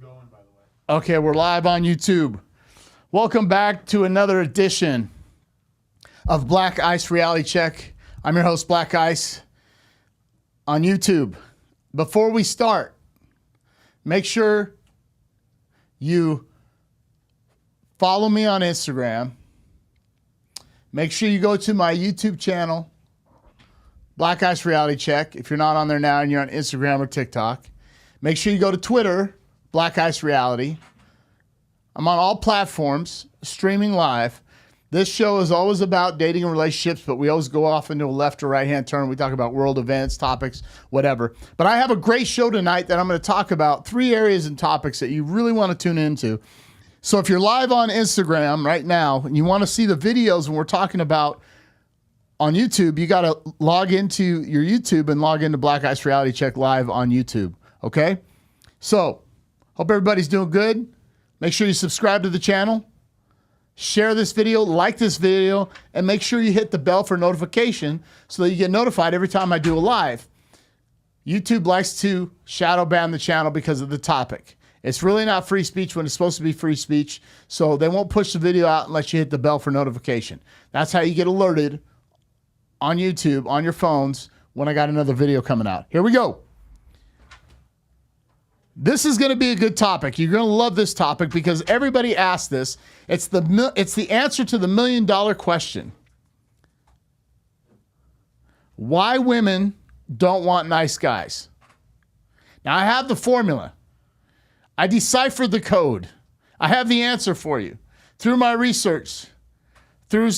going, by the way. Okay, we're live on YouTube. Welcome back to another edition of Black Ice Reality Check. I'm your host, Black Ice, on YouTube. Before we start, make sure you follow me on Instagram. Make sure you go to my YouTube channel, Black Ice Reality Check. If you're not on there now and you're on Instagram or TikTok, make sure you go to Twitter, Black Ice Reality. I'm on all platforms, streaming live. This show is always about dating and relationships, but we always go off into a left or right-hand turn. We talk about world events, topics, whatever. But I have a great show tonight that I'm going to talk about 3 areas and topics that you really want to tune into. So if you're live on Instagram right now and you want to see the videos when we're talking about on YouTube, you got to log into your YouTube and log into Black Ice Reality Check live on YouTube. Okay? So, hope everybody's doing good. Make sure you subscribe to the channel, share this video, like this video, and make sure you hit the bell for notification so that you get notified every time I do a live. YouTube likes to shadow ban the channel because of the topic. It's really not free speech when it's supposed to be free speech, so they won't push the video out unless you hit the bell for notification. That's how you get alerted on YouTube, on your phones, when I got another video coming out. Here we go. This is going to be a good topic. You're going to love this topic because everybody asks this. It's the answer to the $1 million question. Why women don't want nice guys. Now, I have the formula. I deciphered the code. I have the answer for you. Through my research, through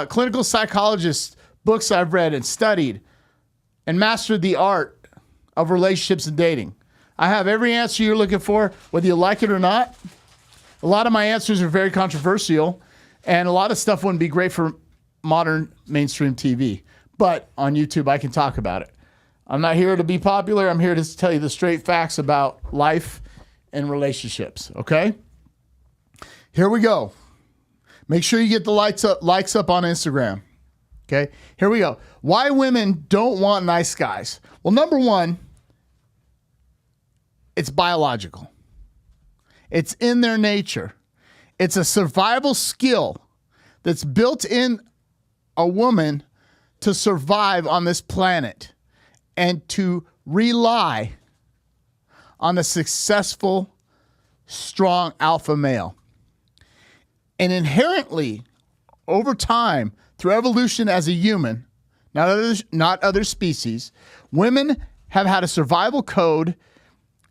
clinical psychologist books I've read and studied and mastered the art of relationships and dating. I have every answer you're looking for, whether you like it or not. A lot of my answers are very controversial, and a lot of stuff wouldn't be great for modern mainstream TV. But on YouTube, I can talk about it. I'm not here to be popular. I'm here to tell you the straight facts about life and relationships, okay? Here we go. Make sure you get the likes up on Instagram, okay? Here we go. Why women don't want nice guys. Well, number one, it's biological. It's in their nature. It's a survival skill that's built in a woman to survive on this planet and to rely on a successful, strong alpha male. And inherently, over time, through evolution as a human, not other species, women have had a survival code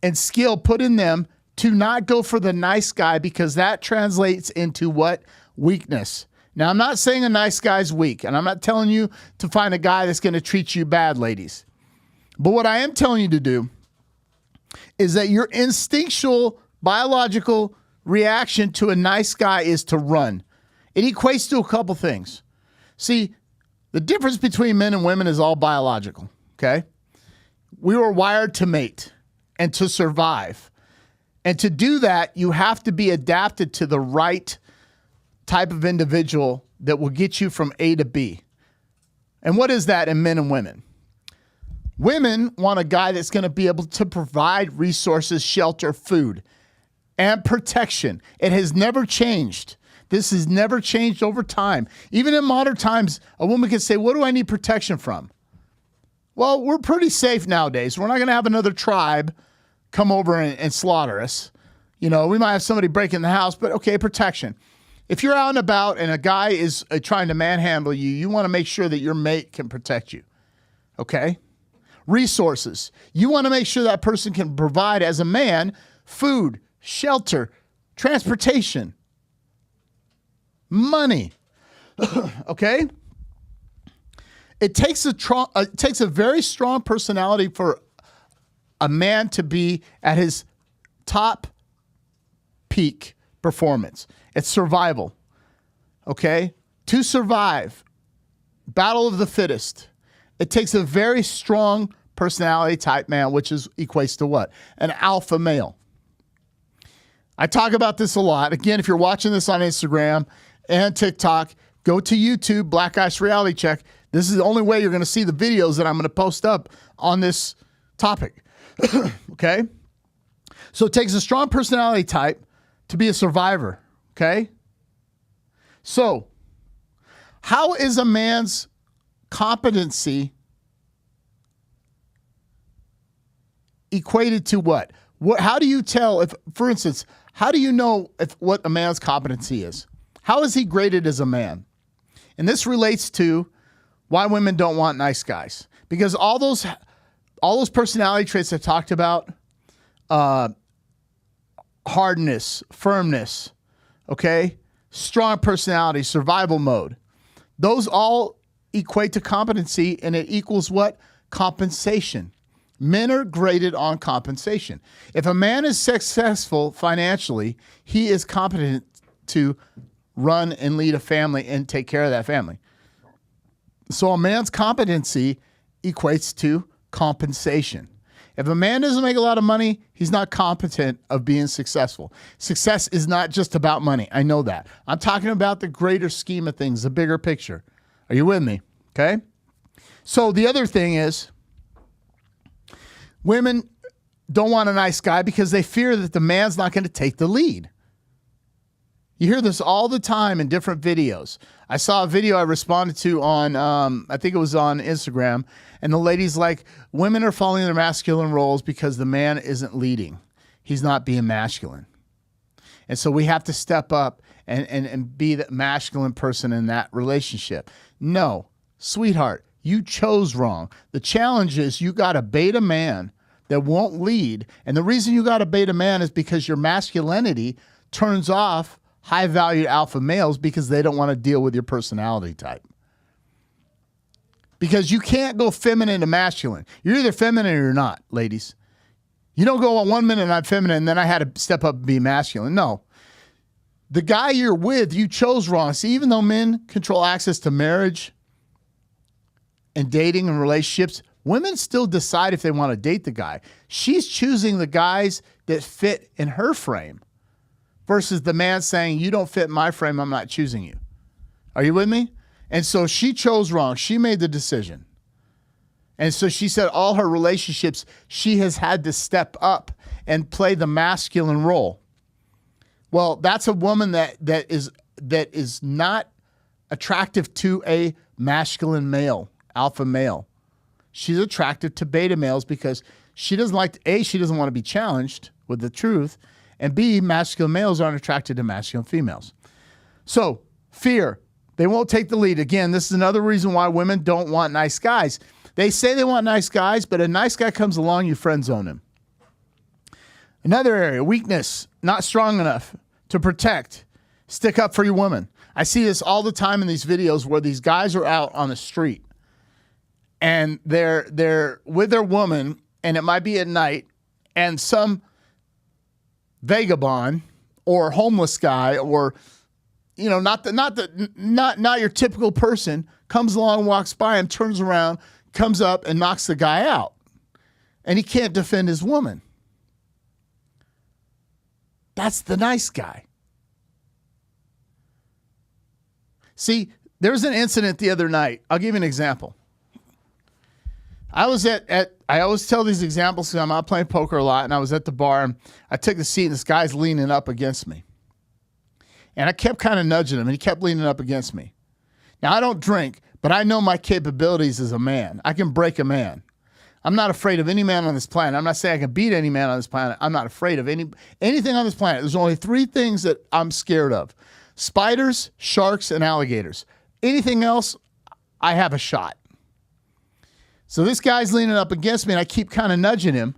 and skill put in them to not go for the nice guy because that translates into what? Weakness. Now, I'm not saying a nice guy's weak, and I'm not telling you to find a guy that's going to treat you bad, ladies. But what I am telling you to do is that your instinctual, biological reaction to a nice guy is to run. It equates to a couple things. See, the difference between men and women is all biological, okay? We were wired to mate and to survive. And to do that, you have to be adapted to the right type of individual that will get you from A to B. And what is that in men and women? Women want a guy that's going to be able to provide resources, shelter, food, and protection. It has never changed. This has never changed over time. Even in modern times, a woman can say, what do I need protection from? Well, we're pretty safe nowadays. We're not going to have another tribe come over and slaughter us. You know, we might have somebody break in the house, but okay, protection. If you're out and about and a guy is trying to manhandle you, you want to make sure that your mate can protect you. Okay? Resources. You want to make sure that person can provide, as a man, food, shelter, transportation, money. Okay? It takes a very strong personality for a man to be at his top peak performance. It's survival. Okay? To survive, battle of the fittest. It takes a very strong personality type man, which equates to what? An alpha male. I talk about this a lot. Again, if you're watching this on Instagram and TikTok, go to YouTube, Black Ice Reality Check. This is the only way you're going to see the videos that I'm going to post up on this topic. Okay? So it takes a strong personality type to be a survivor, okay? So how is a man's competency equated to what? How do you tell if, for instance, how do you know what a man's competency is? How is he graded as a man? And this relates to why women don't want nice guys. Because all those personality traits I talked about, hardness, firmness, okay? Strong personality, survival mode. Those all equate to competency, and it equals what? Compensation. Men are graded on compensation. If a man is successful financially, he is competent to run and lead a family and take care of that family. So a man's competency equates to compensation. If a man doesn't make a lot of money, he's not competent of being successful. Success is not just about money. I know that. I'm talking about the greater scheme of things, the bigger picture. Are you with me? Okay? So the other thing is, women don't want a nice guy because they fear that the man's not going to take the lead. You hear this all the time in different videos. I saw a video I responded to on, I think it was on Instagram, and the lady's like, women are falling in their masculine roles because the man isn't leading. He's not being masculine. And so we have to step up and be the masculine person in that relationship. No, sweetheart, you chose wrong. The challenge is you got a beta man that won't lead. And the reason you got a beta man is because your masculinity turns off high-valued alpha males because they don't want to deal with your personality type. Because you can't go feminine to masculine. You're either feminine or you're not, ladies. You don't go on 1 minute I'm feminine and then I had to step up and be masculine. No. The guy you're with, you chose wrong. See, even though men control access to marriage and dating and relationships, women still decide if they want to date the guy. She's choosing the guys that fit in her frame versus the man saying, you don't fit in my frame, I'm not choosing you. Are you with me? And so she chose wrong. She made the decision. And so she said all her relationships, she has had to step up and play the masculine role. Well, that's a woman that is not attractive to a masculine male, alpha male. She's attracted to beta males because she doesn't like, A, she doesn't want to be challenged with the truth, and B, masculine males aren't attracted to masculine females. So, fear. They won't take the lead. Again, this is another reason why women don't want nice guys. They say they want nice guys, but a nice guy comes along, you friend zone him. Another area, weakness, not strong enough to protect. Stick up for your woman. I see this all the time in these videos where these guys are out on the street and they're with their woman, and it might be at night, and some vagabond or homeless guy or not your typical person comes along, walks by him, turns around, comes up and knocks the guy out. And he can't defend his woman. That's the nice guy. See, there was an incident the other night. I'll give you an example. I was I always tell these examples because I'm out playing poker a lot, and I was at the bar, and I took the seat, and this guy's leaning up against me. And I kept kind of nudging him, and he kept leaning up against me. Now, I don't drink, but I know my capabilities as a man. I can break a man. I'm not afraid of any man on this planet. I'm not saying I can beat any man on this planet. I'm not afraid of anything on this planet. There's only 3 things that I'm scared of: spiders, sharks, and alligators. Anything else, I have a shot. So this guy's leaning up against me, and I keep kind of nudging him.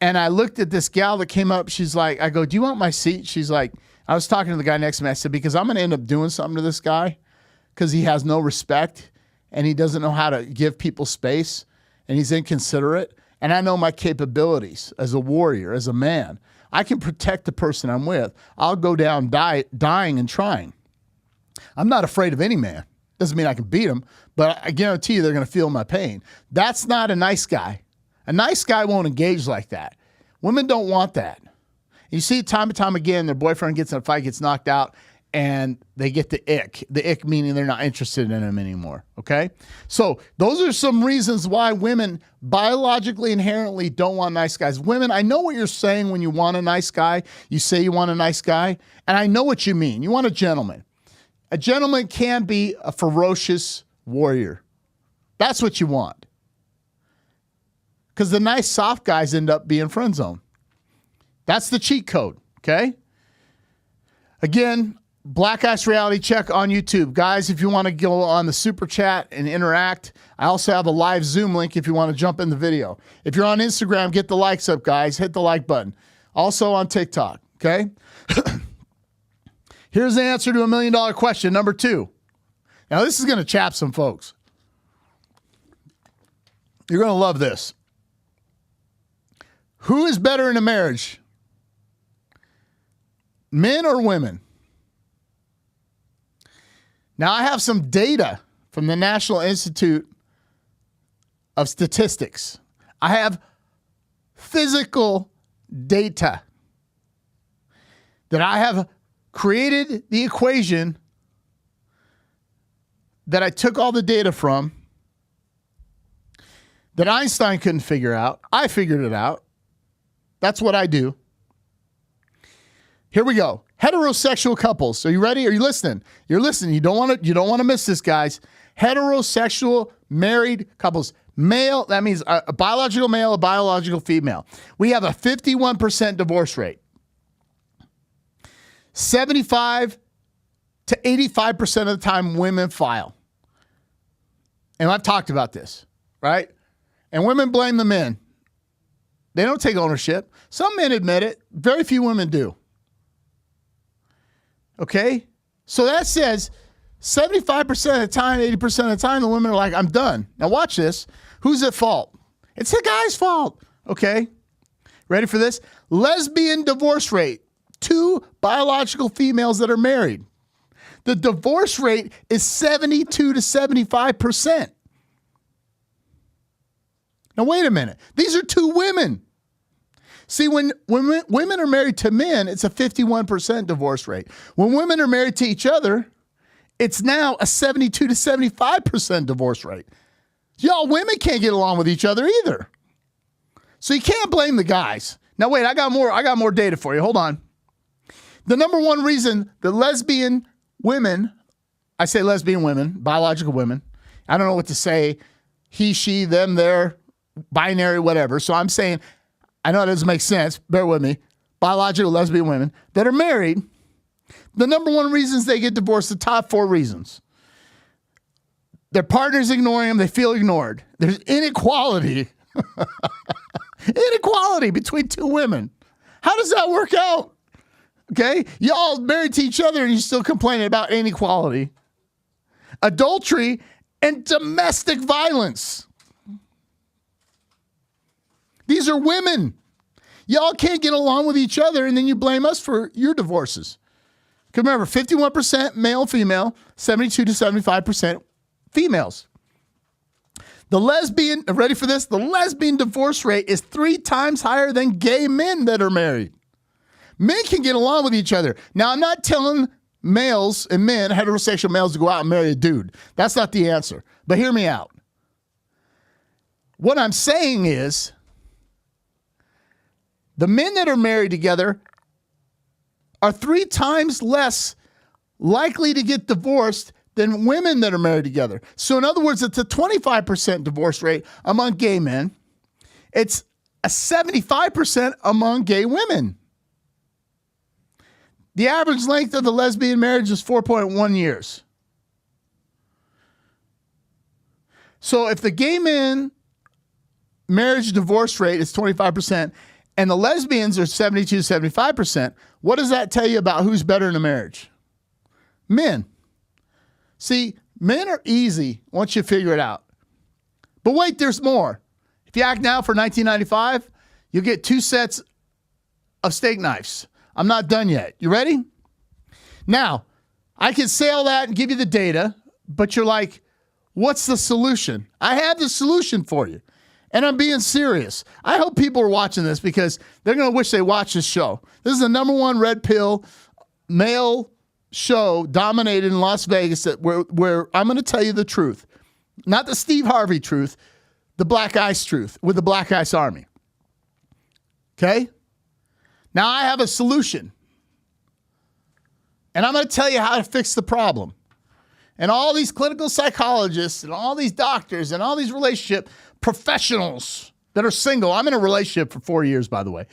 And I looked at this gal that came up. She's like, I go, do you want my seat? She's like, I was talking to the guy next to me. I said, because I'm going to end up doing something to this guy because he has no respect and he doesn't know how to give people space and he's inconsiderate. And I know my capabilities as a warrior, as a man. I can protect the person I'm with. I'll go down dying and trying. I'm not afraid of any man. Doesn't mean I can beat them, but I guarantee you they're going to feel my pain. That's not a nice guy. A nice guy won't engage like that. Women don't want that. You see it time and time again, their boyfriend gets in a fight, gets knocked out, and they get the ick meaning they're not interested in him anymore. Okay. So those are some reasons why women biologically inherently don't want nice guys. Women, I know what you're saying when you want a nice guy. You say you want a nice guy, and I know what you mean. You want a gentleman. A gentleman can be a ferocious warrior. That's what you want. Because the nice soft guys end up being friend zone. That's the cheat code. Okay. Again, Black Ice Reality Check on YouTube. Guys, if you want to go on the super chat and interact, I also have a live Zoom link if you want to jump in the video. If you're on Instagram, get the likes up, guys. Hit the like button. Also on TikTok, okay? Here's the answer to $1 million question, number 2. Now, this is going to chap some folks. You're going to love this. Who is better in a marriage? Men or women? Now, I have some data from the National Institute of Statistics. I have physical data that I have created the equation that I took all the data from that Einstein couldn't figure out. I figured it out. That's what I do. Here we go. Heterosexual couples. So you ready? Are you listening? You're listening. You don't want to miss this, guys. Heterosexual married couples. Male, that means a biological male, a biological female. We have a 51% divorce rate. 75 to 85% of the time women file. And I've talked about this, right? And women blame the men. They don't take ownership. Some men admit it. Very few women do. Okay? So that says 75% of the time, 80% of the time, the women are like, I'm done. Now watch this. Who's at fault? It's the guy's fault. Okay? Ready for this? Lesbian divorce rate. 2 biological females that are married. The divorce rate is 72 to 75%. Now wait a minute. These are 2 women. See, when women are married to men, it's a 51% divorce rate. When women are married to each other, it's now a 72 to 75% divorce rate. Y'all, women can't get along with each other either. So you can't blame the guys. Now wait, I got more data for you. Hold on. The number one reason the lesbian women, I say lesbian women, biological women, I don't know what to say, he, she, them, their, binary, whatever. So I'm saying, I know it doesn't make sense, bear with me, biological lesbian women that are married, the number one reasons they get divorced, the top 4 reasons. Their partner's ignoring them, they feel ignored. There's inequality. Inequality between 2 women. How does that work out? Okay? Y'all married to each other and you're still complaining about inequality. Adultery and domestic violence. These are women. Y'all can't get along with each other, and then you blame us for your divorces. Because remember, 51% male, female, 72 to 75% females. The lesbian, ready for this? The lesbian divorce rate is 3 times higher than gay men that are married. Men can get along with each other. Now, I'm not telling males and men, heterosexual males, to go out and marry a dude. That's not the answer. But hear me out. What I'm saying is, the men that are married together are 3 times less likely to get divorced than women that are married together. So in other words, it's a 25% divorce rate among gay men. It's a 75% among gay women. The average length of the lesbian marriage is 4.1 years. So if the gay men marriage divorce rate is 25%, and the lesbians are 72 to 75%, what does that tell you about who's better in a marriage? Men. See, men are easy once you figure it out. But wait, there's more. If you act now for $19.95, you'll get 2 sets of steak knives. I'm not done yet. You ready? Now, I can say all that and give you the data, but you're like, what's the solution? I have the solution for you. And I'm being serious. I hope people are watching this because they're going to wish they watched this show. This is the number 1 red pill male show dominated in Las Vegas where I'm going to tell you the truth. Not the Steve Harvey truth, the Black Ice truth with the Black Ice Army. Okay? Now I have a solution. And I'm going to tell you how to fix the problem. And all these clinical psychologists and all these doctors and all these relationship professionals that are single. I'm in a relationship for 4 years, by the way.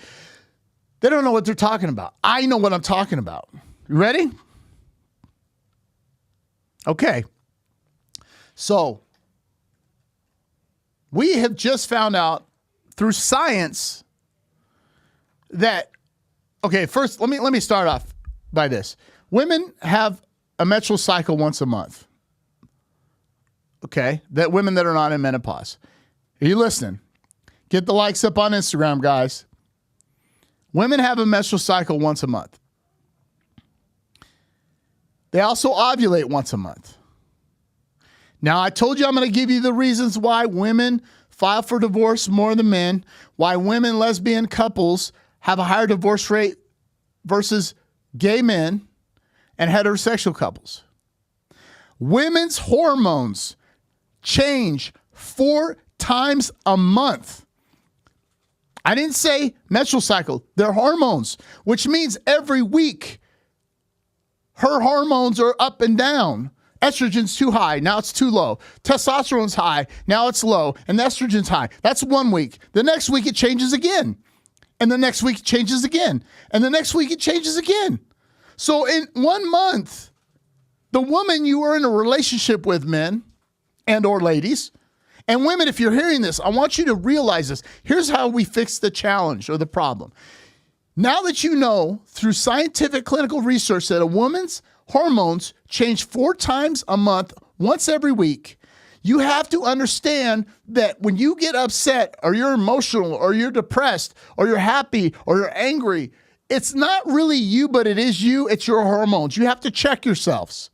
They don't know what they're talking about. I know what I'm talking about. You ready? Okay. So we have just found out through science that, okay, first let me start off by this. Women have a menstrual cycle once a month. Okay? That women that are not in menopause. Are you listening? Get the likes up on Instagram, guys. Women have a menstrual cycle once a month. They also ovulate once a month. Now, I told you I'm going to give you the reasons why women file for divorce more than men, why women, lesbian couples have a higher divorce rate versus gay men and heterosexual couples. Women's hormones change 4 times a month. I didn't say menstrual cycle. They're hormones, which means every week her hormones are up and down. Estrogen's too high, now it's too low. Testosterone's high, now it's low. And estrogen's high. That's 1 week. The next week it changes again. And the next week it changes again. And the next week it changes again. So in 1 month, the woman you are in a relationship with, men and or ladies, and women, if you're hearing this, I want you to realize this. Here's how we fix the challenge or the problem. Now that you know through scientific clinical research that a woman's hormones change 4 times a month, once every week, you have to understand that when you get upset or you're emotional or you're depressed or you're happy or you're angry, it's not really you, but it is you. It's your hormones. You have to check yourselves.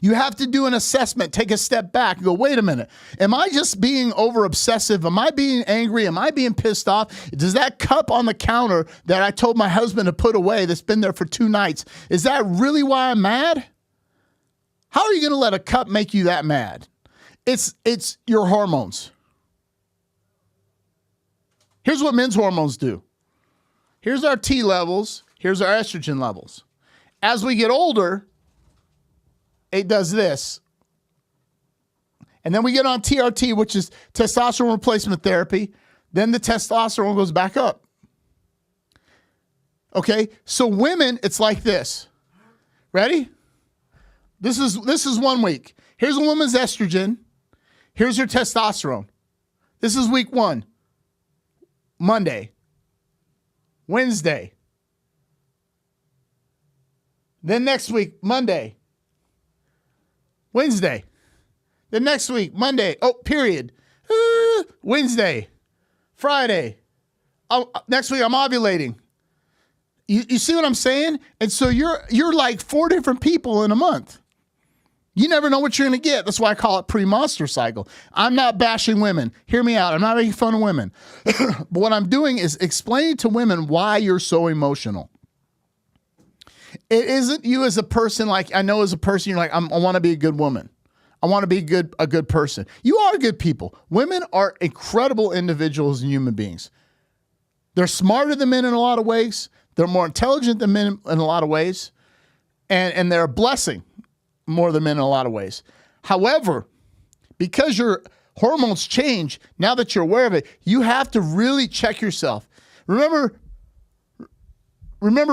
You have to do an assessment, take a step back and go, wait a minute. Am I just being over obsessive? Am I being angry? Am I being pissed off? Does that cup on the counter that I told my husband to put away that's been there for 2 nights, is that really why I'm mad? How are you going to let a cup make you that mad? It's your hormones. Here's what men's hormones do. Here's our T levels. Here's our estrogen levels. As we get older, it does this. And then we get on TRT, which is testosterone replacement therapy. Then the testosterone goes back up. Okay, so women, it's like this. Ready? This is 1 week. Here's a woman's estrogen. Here's her testosterone. This is week 1. Monday. Wednesday. Then next week, Monday. Wednesday. Then next week, Monday. Oh, period. Wednesday. Friday. Oh, next week, I'm ovulating. You see what I'm saying? And so you're like 4 different people in a month. You never know what you're going to get. That's why I call it pre-monster cycle. I'm not bashing women. Hear me out. I'm not making fun of women. But what I'm doing is explaining to women why you're so emotional. It isn't you as a person, like I know as a person, you're like, I want to be a good woman. I want to be a good person. You are good people. Women are incredible individuals and human beings. They're smarter than men in a lot of ways. They're more intelligent than men in a lot of ways. And they're a blessing more than men in a lot of ways. However, because your hormones change, now that you're aware of it, you have to really check yourself. Remember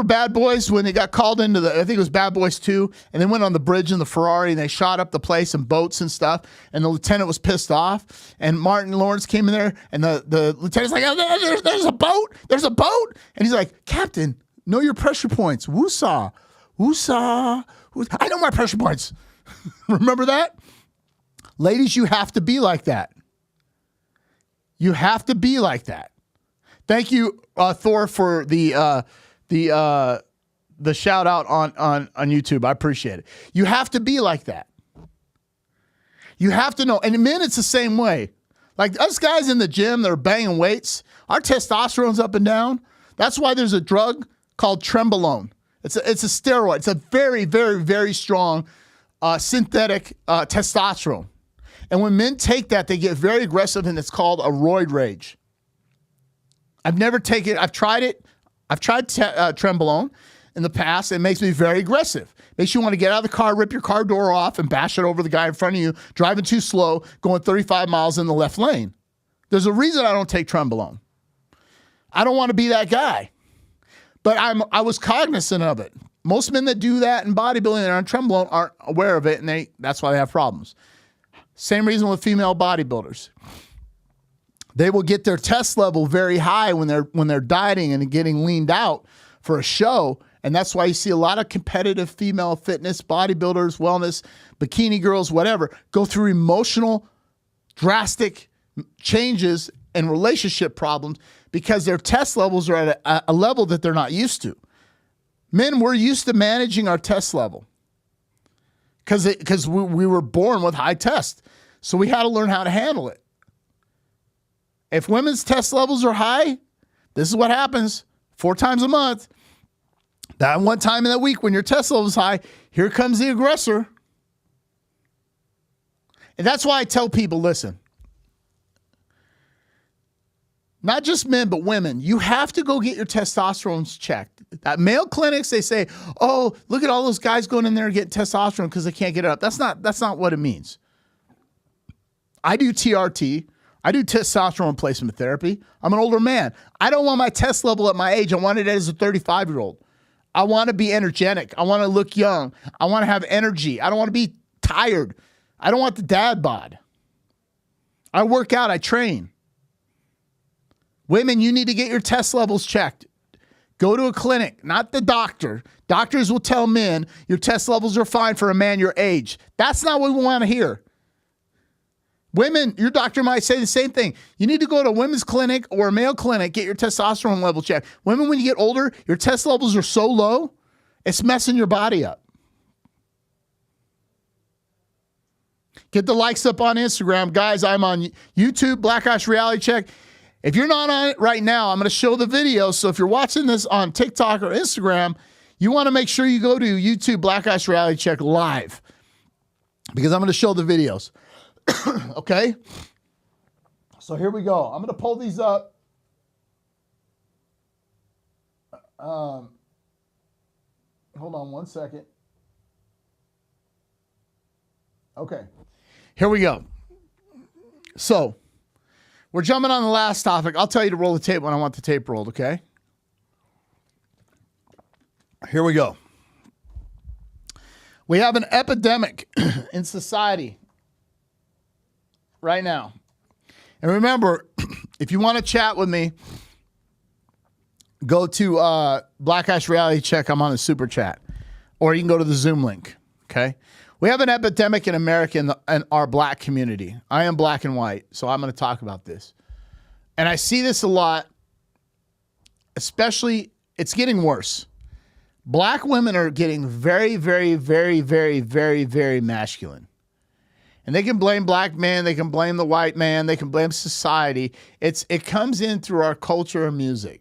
Bad Boys when they got called into I think it was Bad Boys 2, and they went on the bridge in the Ferrari and they shot up the place and boats and stuff, and the lieutenant was pissed off, and Martin Lawrence came in there, and the lieutenant's like, oh, there's a boat, and he's like, Captain, know your pressure points, woosah, woosah, I know my pressure points. Remember that? Ladies, you have to be like that. You have to be like that. Thank you, Thor, for the shout out on YouTube. I appreciate it. You have to be like that. You have to know. And in men, it's the same way. Like us guys in the gym, they're banging weights. Our testosterone's up and down. That's why there's a drug called Trenbolone. It's a steroid. It's a very, very, very strong synthetic testosterone. And when men take that, they get very aggressive, and it's called a roid rage. I've never taken it. I've tried it. I've tried Trenbolone in the past. It makes me very aggressive. Makes you want to get out of the car, rip your car door off, and bash it over the guy in front of you, driving too slow, going 35 miles in the left lane. There's a reason I don't take Trenbolone. I don't want to be that guy. But I was cognizant of it. Most men that do that in bodybuilding and on Trenbolone aren't aware of it, and that's why they have problems. Same reason with female bodybuilders. They will get their test level very high when they're dieting and getting leaned out for a show, and that's why you see a lot of competitive female fitness, bodybuilders, wellness, bikini girls, whatever, go through emotional, drastic changes and relationship problems because their test levels are at a level that they're not used to. Men, we're used to managing our test level because we were born with high test. So we had to learn how to handle it. If women's test levels are high, this is what happens 4 times a month. That one time in that week when your test level is high, here comes the aggressor. And that's why I tell people, listen, not just men, but women, you have to go get your testosterone checked. At male clinics, they say, oh, look at all those guys going in there and getting testosterone because they can't get it up. That's not what it means. I do TRT. I do testosterone replacement therapy. I'm an older man. I don't want my test level at my age. I want it as a 35-year-old. I want to be energetic. I want to look young. I want to have energy. I don't want to be tired. I don't want the dad bod. I work out. I train. Women, you need to get your test levels checked. Go to a clinic, not the doctor. Doctors will tell men your test levels are fine for a man your age. That's not what we want to hear. Women, your doctor might say the same thing. You need to go to a women's clinic or a male clinic, get your testosterone level checked. Women, when you get older, your test levels are so low, it's messing your body up. Get the likes up on Instagram. Guys, I'm on YouTube, BlackIceRealityCheck. If you're not on it right now, I'm going to show the video. So if you're watching this on TikTok or Instagram, you want to make sure you go to YouTube, BlackIceRealityCheck live, because I'm going to show the videos. Okay? So here we go. I'm going to pull these up. Hold on one second. Okay. Here we go. So we're jumping on the last topic. I'll tell you to roll the tape when I want the tape rolled, okay? Here we go. We have an epidemic in society right now. And remember, if you want to chat with me, go to Black Ice Reality Check. I'm on the super chat. Or you can go to the Zoom link, okay? We have an epidemic in America in our black community. I am black and white, so I'm going to talk about this. And I see this a lot, especially, it's getting worse. Black women are getting very, very, very, very, very, very masculine. And they can blame black men, they can blame the white man, they can blame society. It comes in through our culture and music.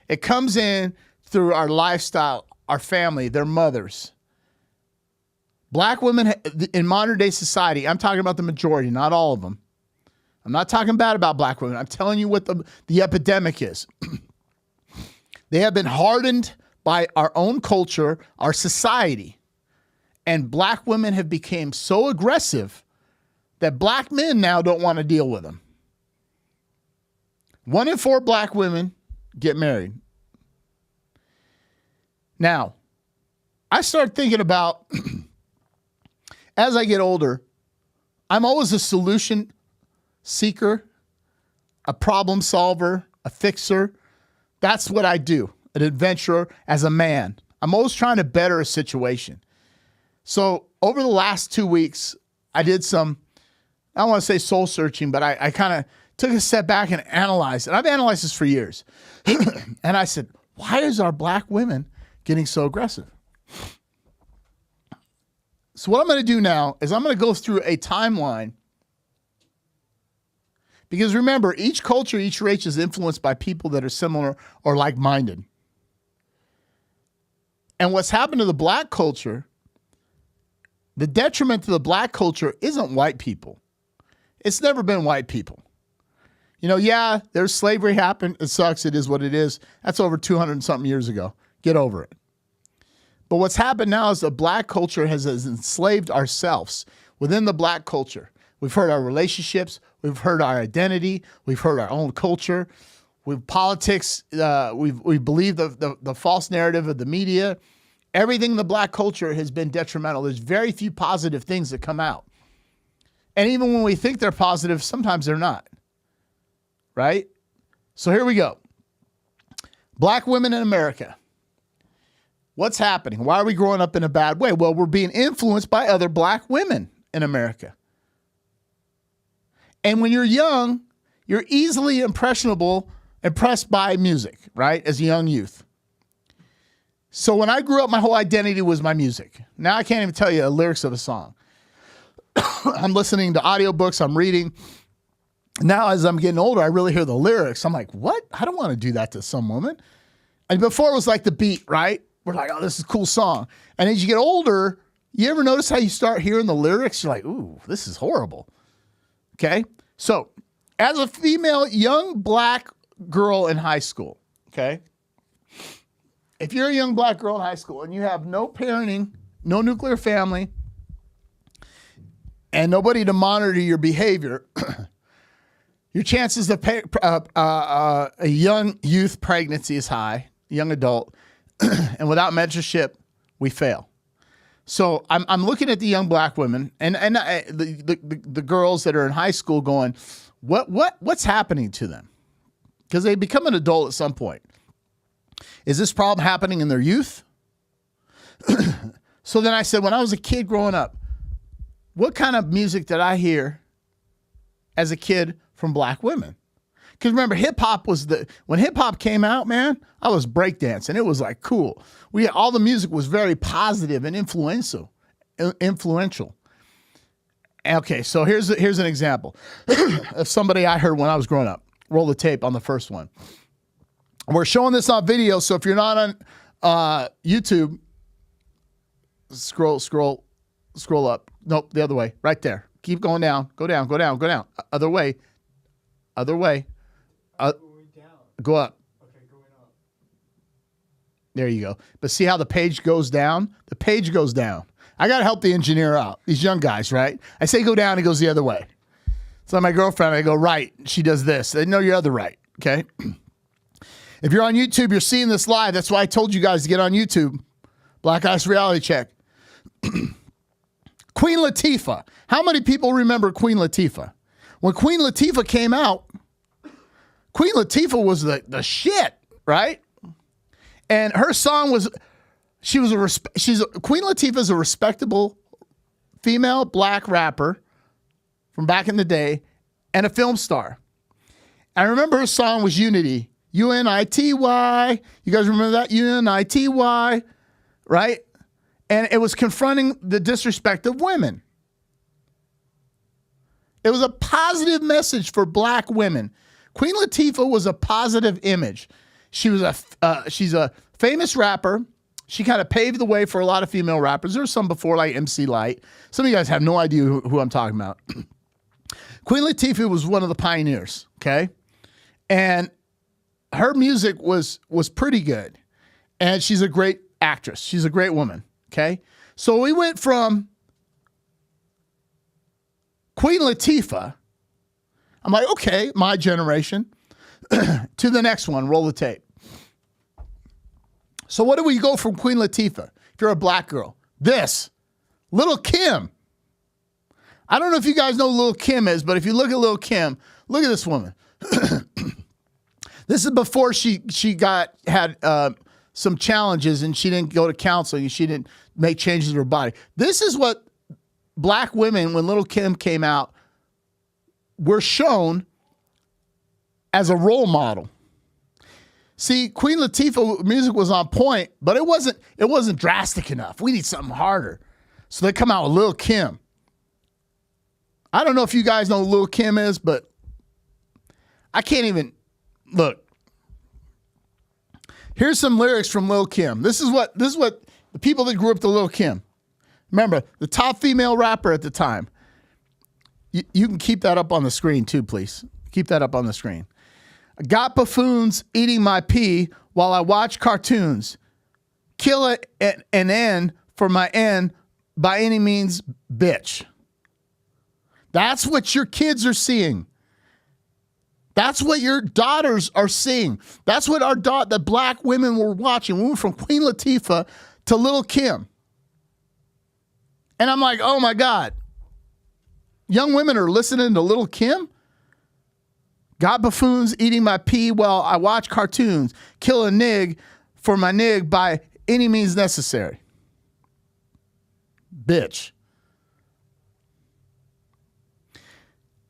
It comes in through our lifestyle, our family, their mothers. Black women in modern day society, I'm talking about the majority, not all of them. I'm not talking bad about black women. I'm telling you what the epidemic is. They have been hardened by our own culture, our society. And black women have become so aggressive that black men now don't want to deal with them. 1 in 4 black women get married. Now, I start thinking about, as I get older, I'm always a solution seeker, a problem solver, a fixer. That's what I do, an adventurer as a man. I'm always trying to better a situation. So over the last 2 weeks, I did some, I don't want to say soul searching, but I kind of took a step back and analyzed it. I've analyzed this for years. And I said, why is our black women getting so aggressive? So what I'm going to do now is I'm going to go through a timeline. Because remember, each culture, each race is influenced by people that are similar or like-minded. And what's happened to the black culture, the detriment to the black culture isn't white people. It's never been white people. You know, yeah, there's slavery happened. It sucks. It is what it is. That's over 200 and something years ago. Get over it. But what's happened now is the black culture has enslaved ourselves within the black culture. We've hurt our relationships. We've hurt our identity. We've hurt our own culture. We've politics. We believe the false narrative of the media. Everything in the black culture has been detrimental. There's very few positive things that come out. And even when we think they're positive, sometimes they're not. Right? So here we go. Black women in America. What's happening? Why are we growing up in a bad way? Well, we're being influenced by other black women in America. And when you're young, you're easily impressed by music, right? As a young youth. So when I grew up, my whole identity was my music. Now I can't even tell you the lyrics of a song. I'm listening to audiobooks, I'm reading. Now as I'm getting older, I really hear the lyrics. I'm like, what? I don't want to do that to some woman. And before it was like the beat, right? We're like, oh, this is a cool song. And as you get older, you ever notice how you start hearing the lyrics? You're like, ooh, this is horrible. Okay? So, as a female young black girl in high school, okay? If you're a young black girl in high school and you have no parenting, no nuclear family, and nobody to monitor your behavior, your chances of a young youth pregnancy is high, young adult, and without mentorship, we fail. So I'm looking at the young black women and the girls that are in high school going, what's happening to them? Because they become an adult at some point. Is this problem happening in their youth? So then I said, when I was a kid growing up, what kind of music did I hear as a kid from black women? Because remember, hip-hop when hip-hop came out, man, I was breakdancing. It was like cool. All the music was very positive and influential. Okay, so here's an example of somebody I heard when I was growing up. Roll the tape on the first one. We're showing this on video, so if you're not on YouTube, scroll up. Nope, the other way, right there. Keep going down. Go down. Other way. Go up. Okay, going up. There you go. But see how the page goes down? The page goes down. I got to help the engineer out. These young guys, right? I say go down, he goes the other way. So my girlfriend, I go right. She does this. They know you're other right, okay? If you're on YouTube, you're seeing this live. That's why I told you guys to get on YouTube. Black Ice Reality Check. Queen Latifah. How many people remember Queen Latifah? When Queen Latifah came out, Queen Latifah was the shit, right? And her song was, Queen Latifah is a respectable female black rapper from back in the day and a film star. I remember her song was Unity. U-N-I-T-Y. You guys remember that? U-N-I-T-Y, right? And it was confronting the disrespect of women. It was a positive message for black women. Queen Latifah was a positive image. She's a famous rapper. She kind of paved the way for a lot of female rappers. There were some before, like MC Lyte. Some of you guys have no idea who I'm talking about. Queen Latifah was one of the pioneers, okay? And her music was pretty good. And she's a great actress. She's a great woman, okay? So we went from Queen Latifah, I'm like, okay, my generation, to the next one, roll the tape. So what do we go from Queen Latifah? If you're a black girl, this, Lil Kim. I don't know if you guys know who Lil Kim is, but if you look at Lil Kim, look at this woman. This is before she had some challenges and she didn't go to counseling and she didn't make changes in her body. This is what black women, when Lil Kim came out, were shown as a role model. See, Queen Latifah music was on point, but it wasn't drastic enough. We need something harder. So they come out with Lil Kim. I don't know if you guys know who Lil Kim is, but I can't even look. Here's some lyrics from Lil Kim. This is what The people that grew up to Lil Kim. Remember, the top female rapper at the time. You can keep that up on the screen too, please. Keep that up on the screen. Got buffoons eating my pee while I watch cartoons. Kill an N for my N by any means, bitch. That's what your kids are seeing. That's what your daughters are seeing. That's what the black women were watching. We went from Queen Latifah to Lil Kim. And I'm like, oh my God. Young women are listening to Lil Kim? Got buffoons eating my pee while I watch cartoons. Kill a nig for my nig by any means necessary. Bitch.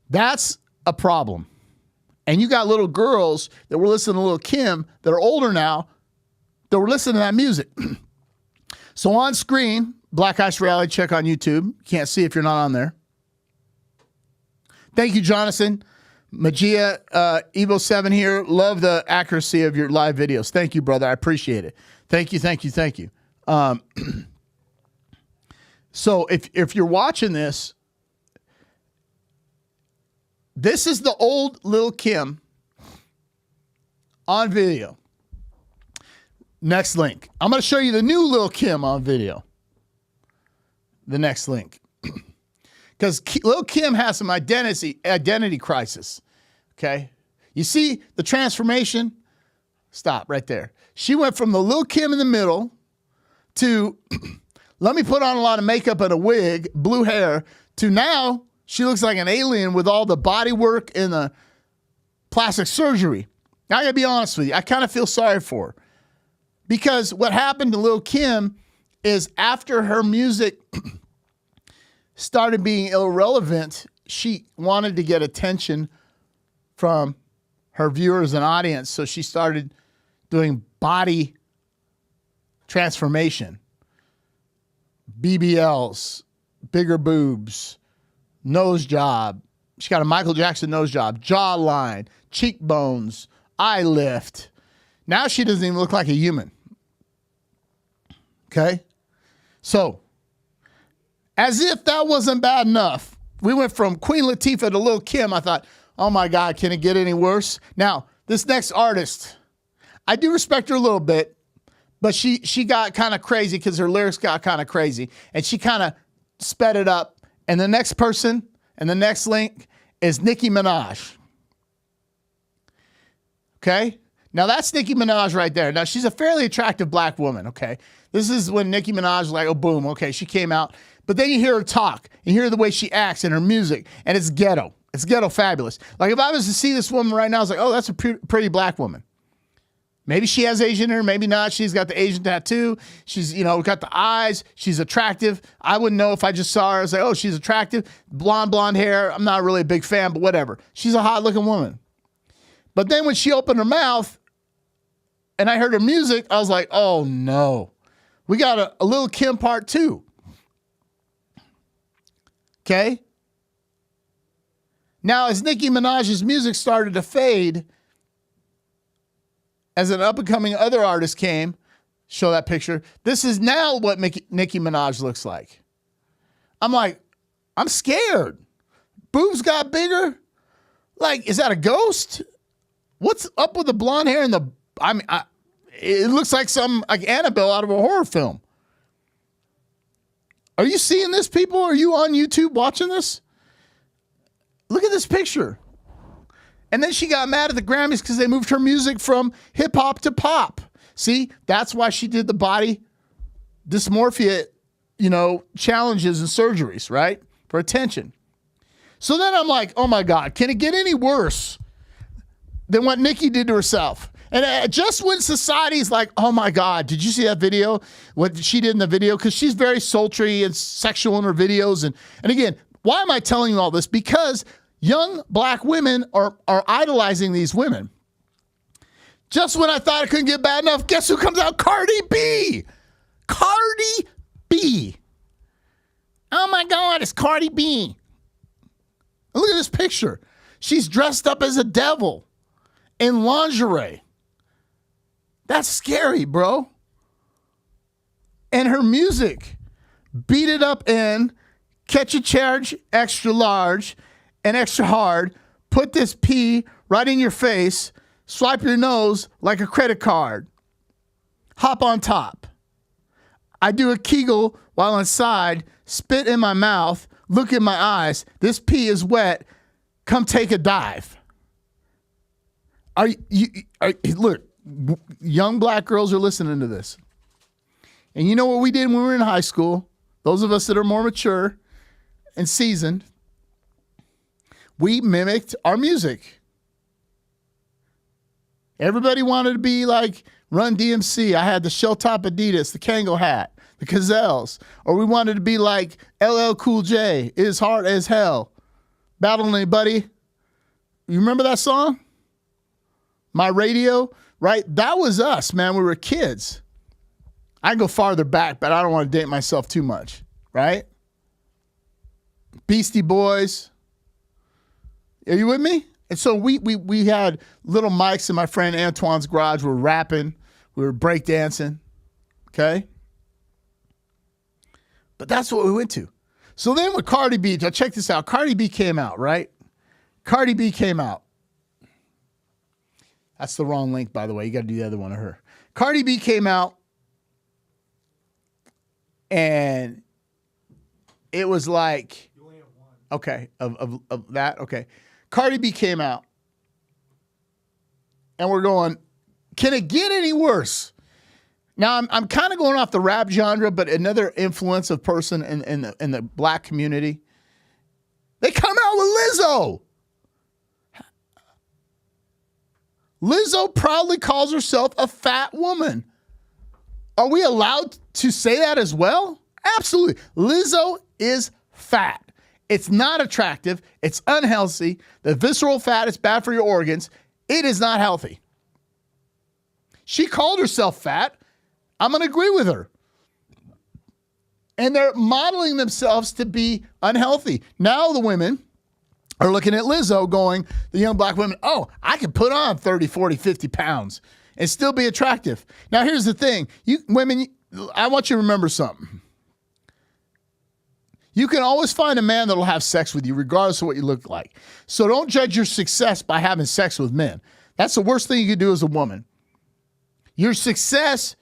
That's a problem. And you got little girls that were listening to Lil Kim that are older now that were listening to that music. So on screen, Black Ice Reality Check on YouTube. Can't see if you're not on there. Thank you, Jonathan. Magia, Evo7 here. Love the accuracy of your live videos. Thank you, brother. I appreciate it. Thank you, thank you, thank you. So if you're watching this, this is the old Lil Kim on video. Next link. I'm going to show you the new Lil Kim on video. The next link. Because Lil Kim has some identity crisis. Okay? You see the transformation? Stop right there. She went from the Lil Kim in the middle to let me put on a lot of makeup and a wig, blue hair, to now she looks like an alien with all the body work and the plastic surgery. Now, I gotta be honest with you. I kind of feel sorry for her. Because what happened to Lil Kim is after her music started being irrelevant, she wanted to get attention from her viewers and audience. So she started doing body transformation. BBLs, bigger boobs, nose job. She got a Michael Jackson nose job, jawline, cheekbones, eye lift. Now she doesn't even look like a human. Okay? So, as if that wasn't bad enough, we went from Queen Latifah to Lil Kim. I thought, oh my God, can it get any worse? Now, this next artist, I do respect her a little bit, but she got kind of crazy because her lyrics got kind of crazy. And she kind of sped it up. And the next person and the next link is Nicki Minaj. Okay? Now, that's Nicki Minaj right there. Now, she's a fairly attractive black woman, okay? This is when Nicki Minaj was like, oh, boom, okay, she came out. But then you hear her talk. You hear the way she acts and her music, and it's ghetto. It's ghetto fabulous. Like, if I was to see this woman right now, I was like, oh, that's a pretty black woman. Maybe she has Asian in her, maybe not. She's got the Asian tattoo. She's, got the eyes. She's attractive. I wouldn't know if I just saw her. I was like, oh, she's attractive. Blonde hair. I'm not really a big fan, but whatever. She's a hot-looking woman. But then when she opened her mouth and I heard her music, I was like, oh, no. We got a Lil Kim part 2. Okay? Now, as Nicki Minaj's music started to fade, as an up-and-coming other artist came, show that picture, this is now what Nicki Minaj looks like. I'm like, I'm scared. Boobs got bigger? Like, is that a ghost? What's up with the blonde hair and it looks like like Annabelle out of a horror film. Are you seeing this, people? Are you on YouTube watching this? Look at this picture. And then she got mad at the Grammys because they moved her music from hip hop to pop. See, that's why she did the body dysmorphia, challenges and surgeries, right? For attention. So then I'm like, oh my God, can it get any worse than what Nicki did to herself? And just when society's like, oh my God, did you see that video? What she did in the video? Because she's very sultry and sexual in her videos. And again, why am I telling you all this? Because young black women are idolizing these women. Just when I thought it couldn't get bad enough, guess who comes out? Cardi B. Cardi B. Oh my God, it's Cardi B. Look at this picture. She's dressed up as a devil in lingerie. That's scary, bro. And her music, Beat It Up in, Catch a Charge, Extra Large, and Extra Hard, Put This P right in your face, Swipe your nose like a credit card, Hop on Top, I Do a Kegel while inside, Spit in my mouth, Look in my eyes, This pee is wet, Come take a dive. Look, young black girls are listening to this. And you know what we did when we were in high school? Those of us that are more mature and seasoned, we mimicked our music. Everybody wanted to be like Run DMC. I had the shell top Adidas, the Kango hat, the Gazelles. Or we wanted to be like LL Cool J, Is Hard as Hell. Battle Anybody. You remember that song? My Radio, right? That was us, man. We were kids. I can go farther back, but I don't want to date myself too much, right? Beastie Boys. Are you with me? And so we had little mics in my friend Antoine's garage. We were rapping. We were breakdancing. Okay? But that's what we went to. So then with Cardi B, now check this out. Cardi B came out, right? Cardi B came out. That's the wrong link, by the way. You got to do the other one of her. Cardi B came out, and it was like, you only have one. Okay, of that, okay. Cardi B came out, and we're going, can it get any worse? Now, I'm kind of going off the rap genre, but another influence of person in the black community. They come out with Lizzo. Lizzo proudly calls herself a fat woman. Are we allowed to say that as well? Absolutely. Lizzo is fat. It's not attractive. It's unhealthy. The visceral fat is bad for your organs. It is not healthy. She called herself fat. I'm going to agree with her. And they're modeling themselves to be unhealthy. Now the women are looking at Lizzo going, the young black women, oh, I can put on 30, 40, 50 pounds and still be attractive. Now, here's the thing. You women, I want you to remember something. You can always find a man that'll have sex with you regardless of what you look like. So don't judge your success by having sex with men. That's the worst thing you can do as a woman. Your success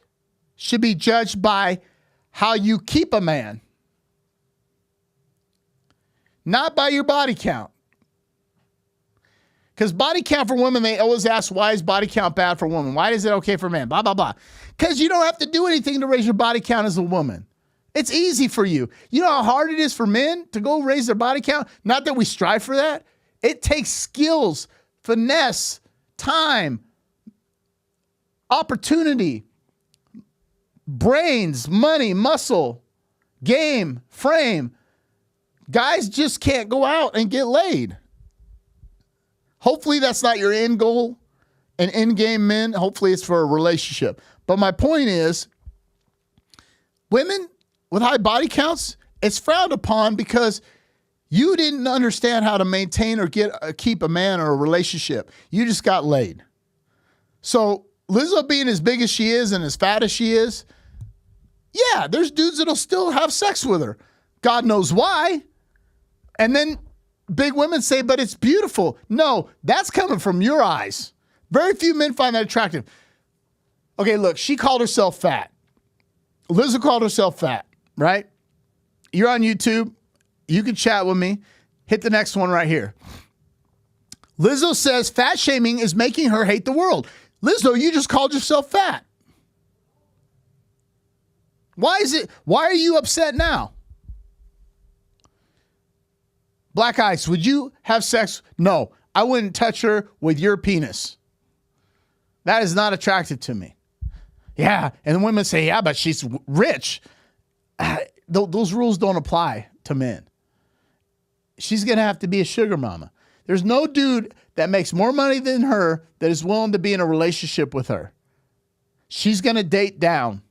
should be judged by how you keep a man, not by your body count. Because body count for women, they always ask, why is body count bad for women? Why is it okay for men? Blah, blah, blah. Because you don't have to do anything to raise your body count as a woman. It's easy for you. You know how hard it is for men to go raise their body count? Not that we strive for that. It takes skills, finesse, time, opportunity, brains, money, muscle, game, frame. Guys just can't go out and get laid. Hopefully that's not your end goal, an end game men. Hopefully it's for a relationship. But my point is, women with high body counts, it's frowned upon because you didn't understand how to maintain or keep a man or a relationship. You just got laid. So Lizzo being as big as she is and as fat as she is, yeah, there's dudes that'll still have sex with her. God knows why. And then big women say, but it's beautiful. No, that's coming from your eyes. Very few men find that attractive. Okay, look, she called herself fat. Lizzo called herself fat, right? You're on YouTube. You can chat with me. Hit the next one right here. Lizzo says fat shaming is making her hate the world. Lizzo, you just called yourself fat. Why are you upset now? Black Ice, would you have sex? No, I wouldn't touch her with your penis. That is not attractive to me. Yeah, and the women say, yeah, but she's rich. Those rules don't apply to men. She's going to have to be a sugar mama. There's no dude that makes more money than her that is willing to be in a relationship with her. She's going to date down.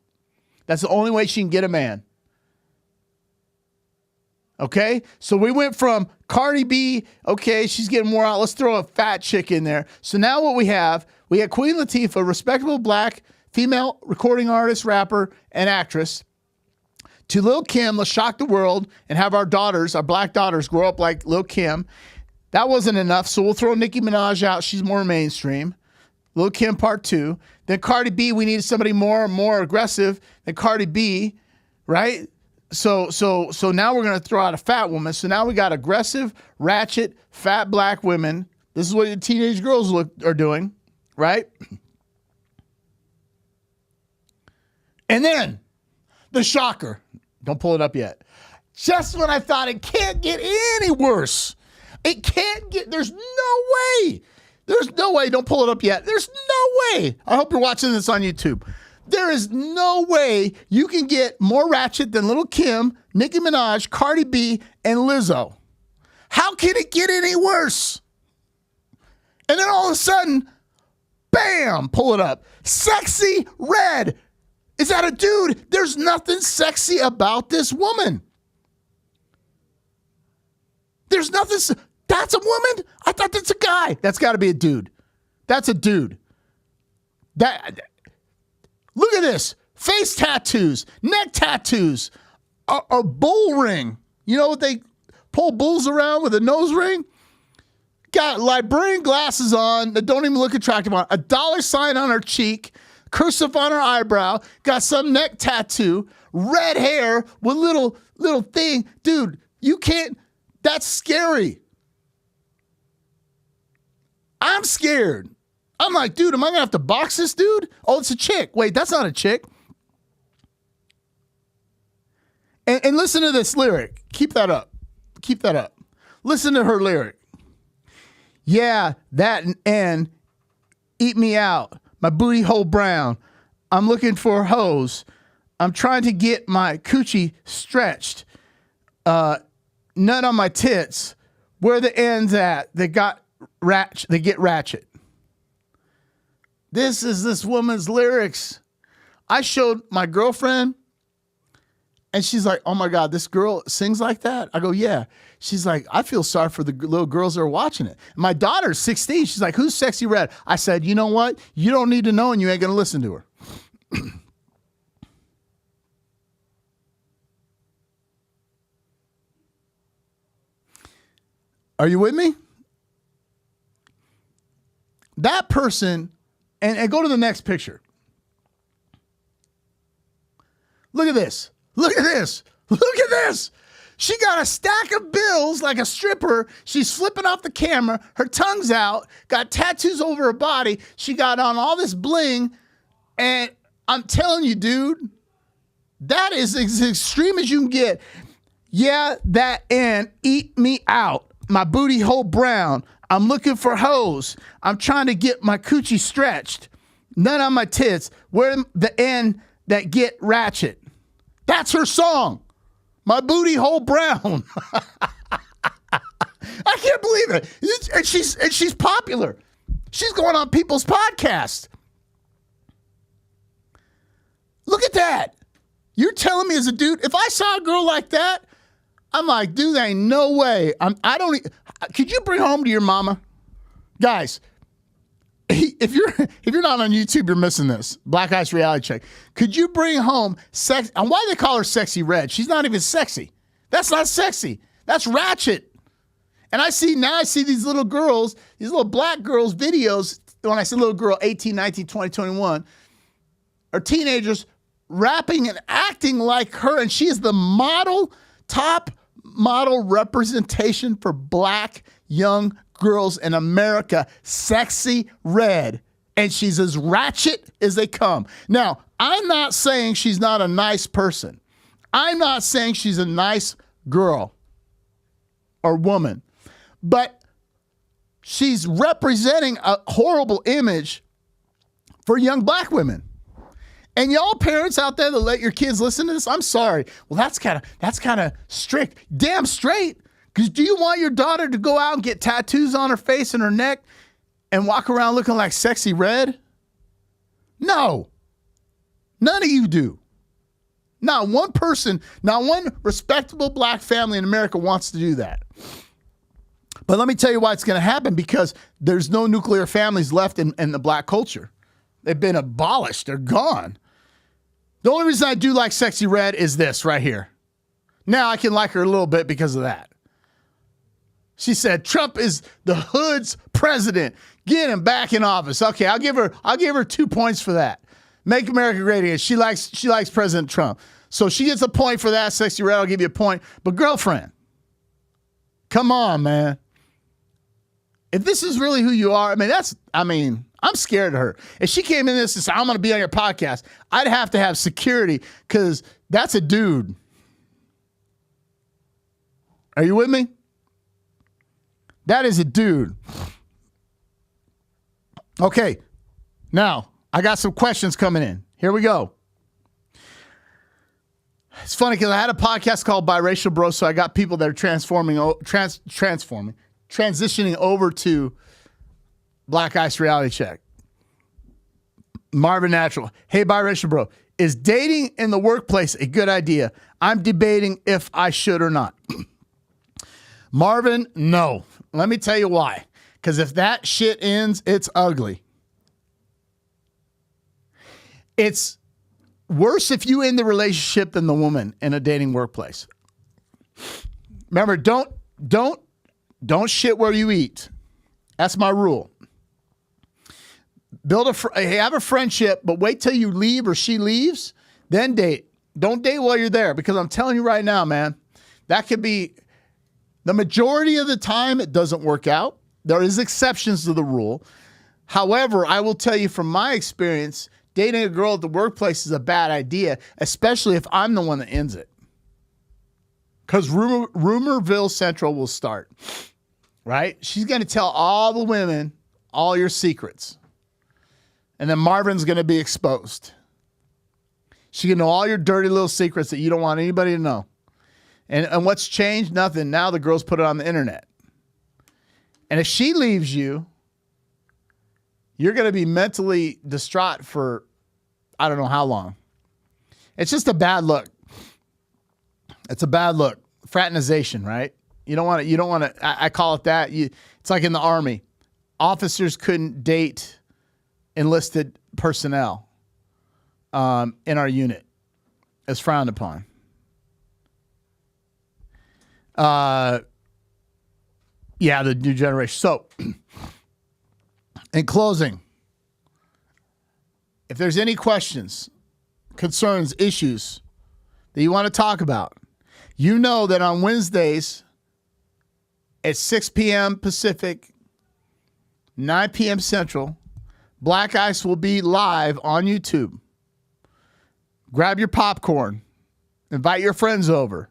That's the only way she can get a man. Okay? So we went from Cardi B, okay, she's getting more out. Let's throw a fat chick in there. So now what we have Queen Latifah, respectable black female recording artist, rapper, and actress. to Lil Kim. Let's shock the world and have our daughters, our black daughters, grow up like Lil Kim. That wasn't enough, so we'll throw Nicki Minaj out. She's more mainstream. Lil Kim part 2. Then Cardi B, we needed somebody more aggressive than Cardi B, right? So now we're going to throw out a fat woman. So now we got aggressive, ratchet, fat black women. This is what the teenage girls are doing, right? And then the shocker. Don't pull it up yet. Just when I thought it can't get any worse. It can't get, there's no way. There's no way. Don't pull it up yet. There's no way. I hope you're watching this on YouTube. There is no way you can get more ratchet than Lil Kim, Nicki Minaj, Cardi B, and Lizzo. How can it get any worse? And then all of a sudden, bam, pull it up. Sexy Red. Is that a dude? There's nothing sexy about this woman. There's nothing. That's a woman? I thought that's a guy. That's got to be a dude. That's a dude. Look at this. Face tattoos, neck tattoos, a bull ring. You know what they pull bulls around with a nose ring? Got librarian glasses on that don't even look attractive on. A $sign on her cheek, cursive on her eyebrow, got some neck tattoo, red hair with little thing. Dude, you can't, that's scary. I'm scared. I'm like, dude, am I gonna have to box this dude? Oh, it's a chick. Wait, that's not a chick. And listen to this lyric. Keep that up. Keep that up. Listen to her lyric. Yeah, that and eat me out. My booty hole brown. I'm looking for hoes. I'm trying to get my coochie stretched. Nut on my tits. Where the ends at? They get ratchet. This is this woman's lyrics. I showed my girlfriend, and she's like, oh my God, this girl sings like that? I go, yeah. She's like, I feel sorry for the little girls that are watching it. My daughter's 16. She's like, who's Sexy Red? I said, you know what? You don't need to know, and you ain't going to listen to her. Are you with me? That person, and go to the next picture. Look at this. Look at this. Look at this. She got a stack of bills like a stripper. She's flipping off the camera. Her tongue's out. Got tattoos over her body. She got on all this bling. And I'm telling you, dude, that is as extreme as you can get. Yeah, that and eat me out. My booty hole brown. I'm looking for hoes. I'm trying to get my coochie stretched. None on my tits. Where the end that get ratchet. That's her song. My booty hole brown. I can't believe it. And she's popular. She's going on people's podcasts. Look at that. You're telling me as a dude, if I saw a girl like that, I'm like, dude, there ain't no way. Could you bring home to your mama? Guys, if you're not on YouTube, you're missing this. Black Ice Reality Check. Could you bring home sex? And why do they call her Sexy Red? She's not even sexy. That's not sexy. That's ratchet. And I see these little girls, these little black girls videos. When I say little girl, 18, 19, 20, 21, are teenagers rapping and acting like her. And she is the top model representation for black young girls in America. Sexy Red. And she's as ratchet as they come. Now, I'm not saying she's not a nice person. I'm not saying she's a nice girl or woman. But she's representing a horrible image for young black women. And y'all parents out there that let your kids listen to this, I'm sorry. Well, that's kind of strict. Damn straight. Because do you want your daughter to go out and get tattoos on her face and her neck and walk around looking like Sexy Red? No. None of you do. Not one person, not one respectable black family in America wants to do that. But let me tell you why it's going to happen, because there's no nuclear families left in the black culture. They've been abolished. They're gone. The only reason I do like Sexy Red is this right here. Now I can like her a little bit because of that. She said Trump is the hood's president. Get him back in office. Okay, I'll give her 2 points for that. Make America great again. She likes President Trump. So she gets a point for that. Sexy Red, I'll give you a point. But girlfriend, come on, man. If this is really who you are, I'm scared of her. If she came in this and said, I'm going to be on your podcast, I'd have to have security because that's a dude. Are you with me? That is a dude. Okay, now I got some questions coming in. Here we go. It's funny because I had a podcast called Biracial Bro, so I got people that are transitioning over to Black Ice Reality Check. Marvin Natural. Hey, Biracial Bro, is dating in the workplace a good idea? I'm debating if I should or not. Marvin, no. Let me tell you why. Because if that shit ends, it's ugly. It's worse if you end the relationship than the woman in a dating workplace. Remember, don't shit where you eat. That's my rule. Have a friendship, but wait till you leave or she leaves, then date. Don't date while you're there, because I'm telling you right now, man, that could be the majority of the time it doesn't work out. There is exceptions to the rule. However, I will tell you from my experience, dating a girl at the workplace is a bad idea, especially if I'm the one that ends it. Because Rumorville Central will start, right? She's going to tell all the women all your secrets. And then Marvin's going to be exposed. She can know all your dirty little secrets that you don't want anybody to know. And what's changed? Nothing. Now the girls put it on the internet. And if she leaves you, you're going to be mentally distraught for I don't know how long. It's just a bad look. It's a bad look. Fraternization, right? You don't want to, I call it that. It's like in the Army. Officers couldn't date enlisted personnel in our unit. It's frowned upon. Yeah, the new generation. So, in closing, if there's any questions, concerns, issues that you want to talk about, you know that on Wednesdays at 6 p.m. Pacific, 9 p.m. Central, Black Ice will be live on YouTube. Grab your popcorn. Invite your friends over.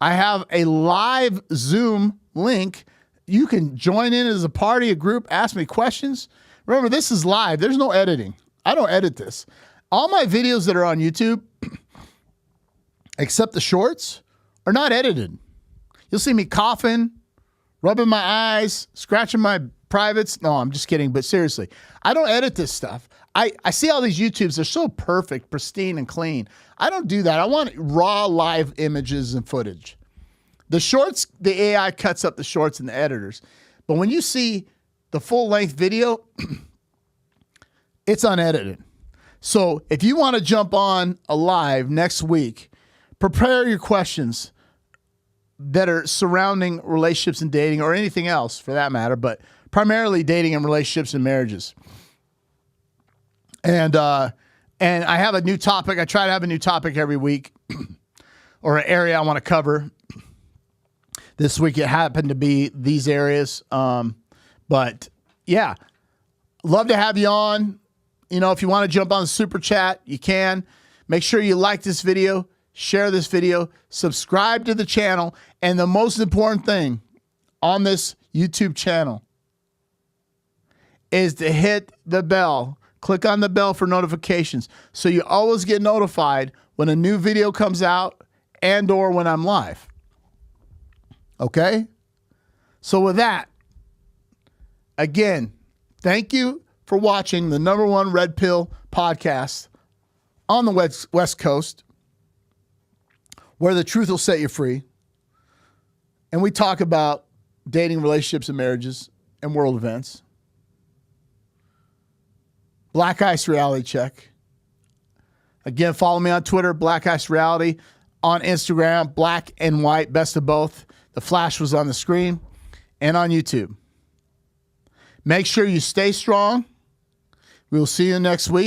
I have a live Zoom link. You can join in as a party, a group, ask me questions. Remember, this is live. There's no editing. I don't edit this. All my videos that are on YouTube, except the shorts, are not edited. You'll see me coughing, rubbing my eyes, scratching my privates. No, I'm just kidding. But seriously, I don't edit this stuff. I see all these YouTubes. They're so perfect, pristine, and clean. I don't do that. I want raw live images and footage. The shorts, the AI cuts up the shorts and the editors. But when you see the full-length video, it's unedited. So if you want to jump on a live next week, prepare your questions that are surrounding relationships and dating, or anything else for that matter, but primarily dating and relationships and marriages. And I have a new topic. I try to have a new topic every week or an area I want to cover. This week it happened to be these areas. But yeah, love to have you on. You know, if you want to jump on the super chat, you can. Make sure you like this video, share this video, subscribe to the channel. And the most important thing on this YouTube channel is to hit the bell. Click on the bell for notifications so you always get notified when a new video comes out and or when I'm live. Okay? So with that, again, thank you for watching the #1 Red Pill podcast on the West Coast, where the truth will set you free. And we talk about dating, relationships, and marriages and world events. Black Ice Reality Check. Again, follow me on Twitter, Black Ice Reality, on Instagram, Black and White, best of both. The flash was on the screen, and on YouTube. Make sure you stay strong. We will see you next week.